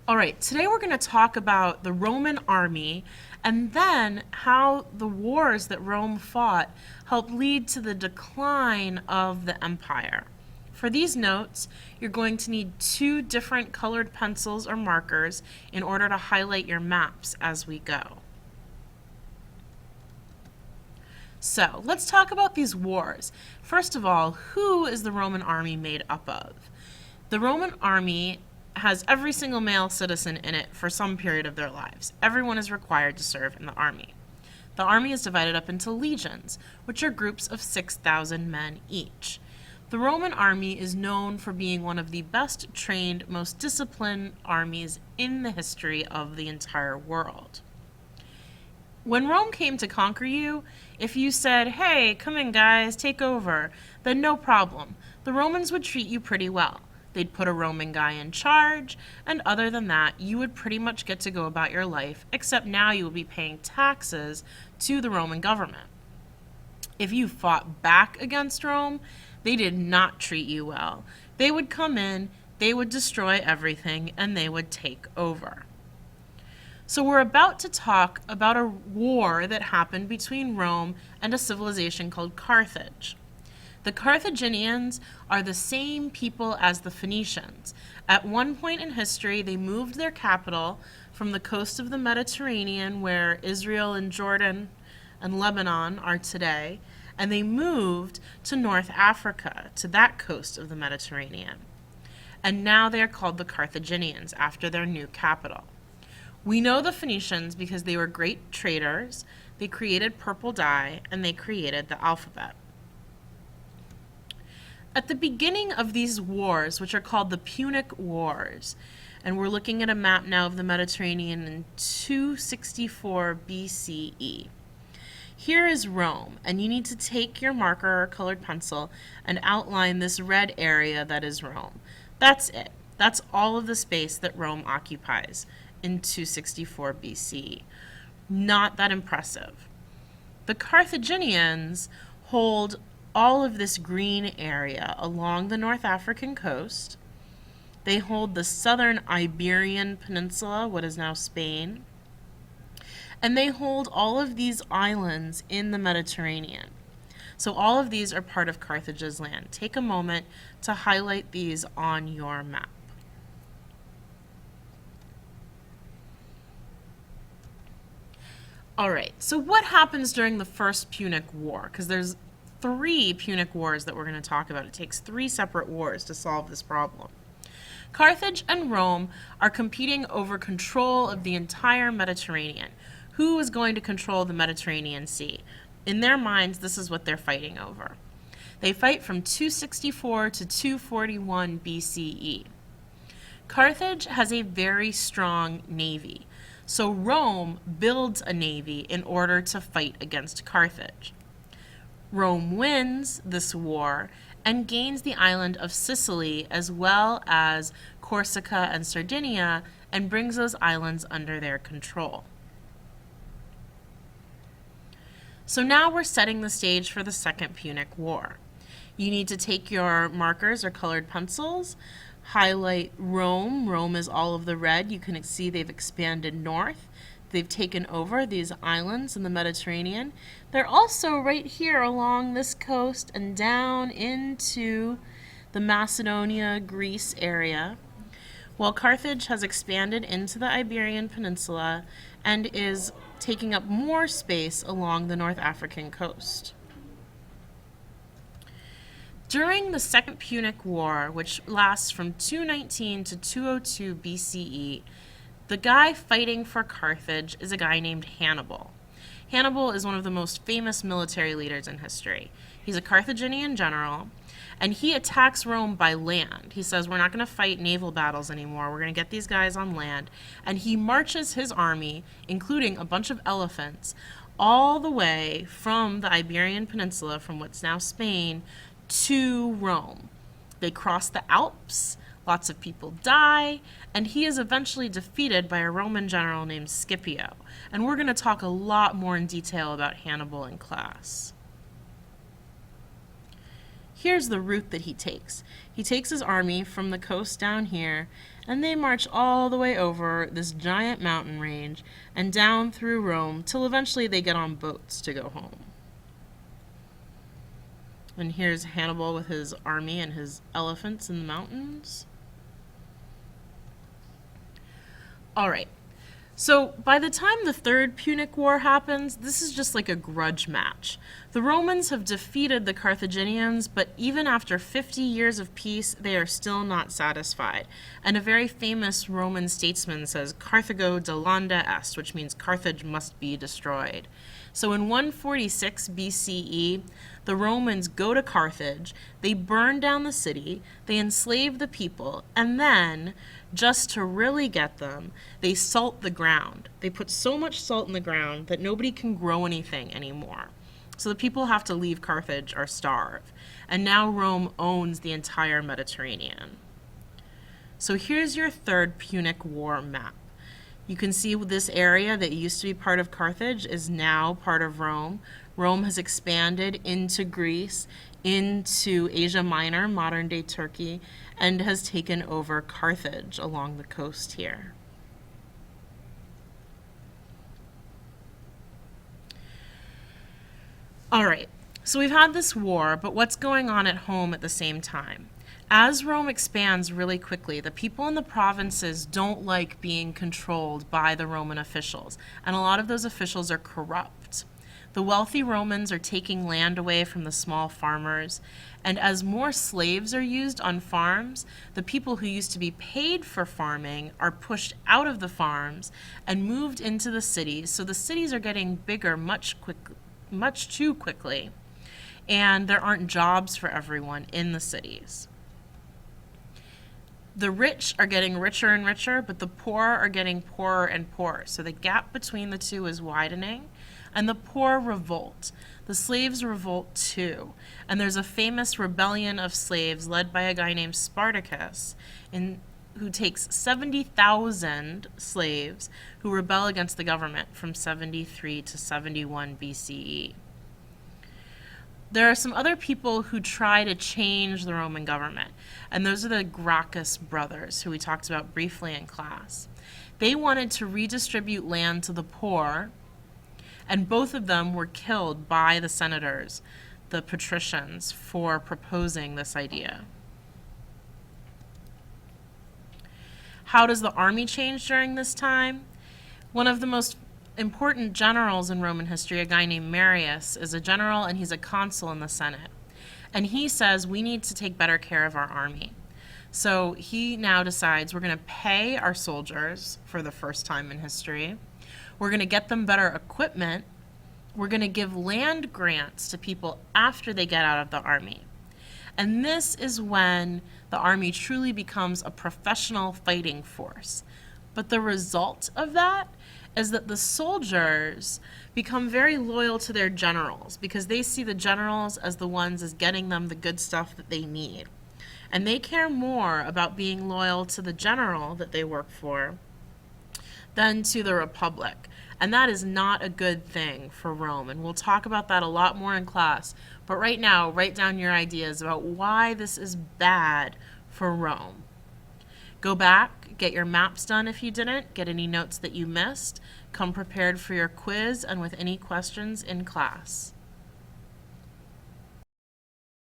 All right, today we're going to talk about the Roman army and then how the wars that Rome fought helped lead to the decline of the empire. For these notes, you're going to need two different colored pencils or markers in order to highlight your maps as we go. So, let's talk about these wars. First of all, who is the Roman army made up of? The Roman army has every single male citizen in it for some period of their lives. Everyone is required to serve in the army. The army is divided up into legions, which are groups of 6,000 men each. The Roman army is known for being one of the best trained, most disciplined armies in the history of the entire world. When Rome came to conquer you, if you said, "Hey, come in guys, take over," then no problem. The Romans would treat you pretty well. They'd put a Roman guy in charge, and other than that, you would pretty much get to go about your life, except now you will be paying taxes to the Roman government. If you fought back against Rome, they did not treat you well. They would come in, they would destroy everything, and they would take over. So we're about to talk about a war that happened between Rome and a civilization called Carthage. The Carthaginians are the same people as the Phoenicians. At one point in history, they moved their capital from the coast of the Mediterranean, where Israel and Jordan and Lebanon are today, and they moved to North Africa, to that coast of the Mediterranean. And now they are called the Carthaginians after their new capital. We know the Phoenicians because they were great traders, they created purple dye, and they created the alphabet. At the beginning of these wars, which are called the Punic Wars, and we're looking at a map now of the Mediterranean in 264 BCE. Here is Rome, and you need to take your marker or colored pencil and outline this red area that is Rome. That's it. That's all of the space that Rome occupies in 264 BCE. Not that impressive. The Carthaginians hold all of this green area along the North African coast. They hold the southern Iberian Peninsula, what is now Spain, and they hold all of these islands in the Mediterranean. So all of these are part of Carthage's land. Take a moment to highlight these on your map. All right, so what happens during the First Punic War? Because there's three Punic Wars that we're going to talk about. It takes three separate wars to solve this problem. Carthage and Rome are competing over control of the entire Mediterranean. Who is going to control the Mediterranean Sea? In their minds, this is what they're fighting over. They fight from 264 to 241 BCE. Carthage has a very strong navy, so Rome builds a navy in order to fight against Carthage. Rome wins this war and gains the island of Sicily as well as Corsica and Sardinia and brings those islands under their control. So now we're setting the stage for the Second Punic War. You need to take your markers or colored pencils, highlight Rome. Rome is all of the red. You can see they've expanded north. They've taken over these islands in the Mediterranean. They're also right here along this coast and down into the Macedonia, Greece area, while Carthage has expanded into the Iberian Peninsula and is taking up more space along the North African coast. During the Second Punic War, which lasts from 219 to 202 BCE, the guy fighting for Carthage is a guy named Hannibal. Hannibal is one of the most famous military leaders in history. He's a Carthaginian general, and he attacks Rome by land. He says, we're not going to fight naval battles anymore. We're going to get these guys on land. And he marches his army, including a bunch of elephants, all the way from the Iberian Peninsula, from what's now Spain, to Rome. They cross the Alps. Lots of people die, and he is eventually defeated by a Roman general named Scipio. And we're going to talk a lot more in detail about Hannibal in class. Here's the route that he takes. He takes his army from the coast down here And they march all the way over this giant mountain range and down through Rome till eventually they get on boats to go home. And here's Hannibal with his army and his elephants in the mountains. All right. So by the time the Third Punic War happens, this is just like a grudge match. The Romans have defeated the Carthaginians, but even after 50 years of peace, they are still not satisfied. And a very famous Roman statesman says, Carthago delenda est, which means Carthage must be destroyed. So in 146 BCE, the Romans go to Carthage, they burn down the city, they enslave the people, and then, just to really get them, they salt the ground. They put so much salt in the ground that nobody can grow anything anymore. So the people have to leave Carthage or starve. And now Rome owns the entire Mediterranean. So here's your Third Punic War map. You can see this area that used to be part of Carthage is now part of Rome. Rome has expanded into Greece, into Asia Minor, modern-day Turkey, and has taken over Carthage along the coast here. All right, so we've had this war, but what's going on at home at the same time? As Rome expands really quickly, the people in the provinces don't like being controlled by the Roman officials, and a lot of those officials are corrupt. The wealthy Romans are taking land away from the small farmers, and as more slaves are used on farms, the people who used to be paid for farming are pushed out of the farms and moved into the cities, so the cities are getting bigger much too quickly, and there aren't jobs for everyone in the cities. The rich are getting richer and richer, but the poor are getting poorer and poorer. So the gap between the two is widening, and the poor revolt. The slaves revolt too. And there's a famous rebellion of slaves led by a guy named Spartacus, who takes 70,000 slaves who rebel against the government from 73 to 71 BCE. There are some other people who try to change the Roman government, and those are the Gracchus brothers, who we talked about briefly in class. They wanted to redistribute land to the poor, and both of them were killed by the senators, the patricians, for proposing this idea. How does the army change during this time? One of the most important generals in Roman history, a guy named Marius, is a general and he's a consul in the Senate. And he says we need to take better care of our army. So he now decides we're going to pay our soldiers for the first time in history. We're going to get them better equipment. We're going to give land grants to people after they get out of the army. And this is when the army truly becomes a professional fighting force. But the result of that is that the soldiers become very loyal to their generals because they see the generals as the ones as getting them the good stuff that they need. And they care more about being loyal to the general that they work for than to the republic. And that is not a good thing for Rome. And we'll talk about that a lot more in class. But right now, write down your ideas about why this is bad for Rome. Go back, get your maps done if you didn't, get any notes that you missed, come prepared for your quiz and with any questions in class.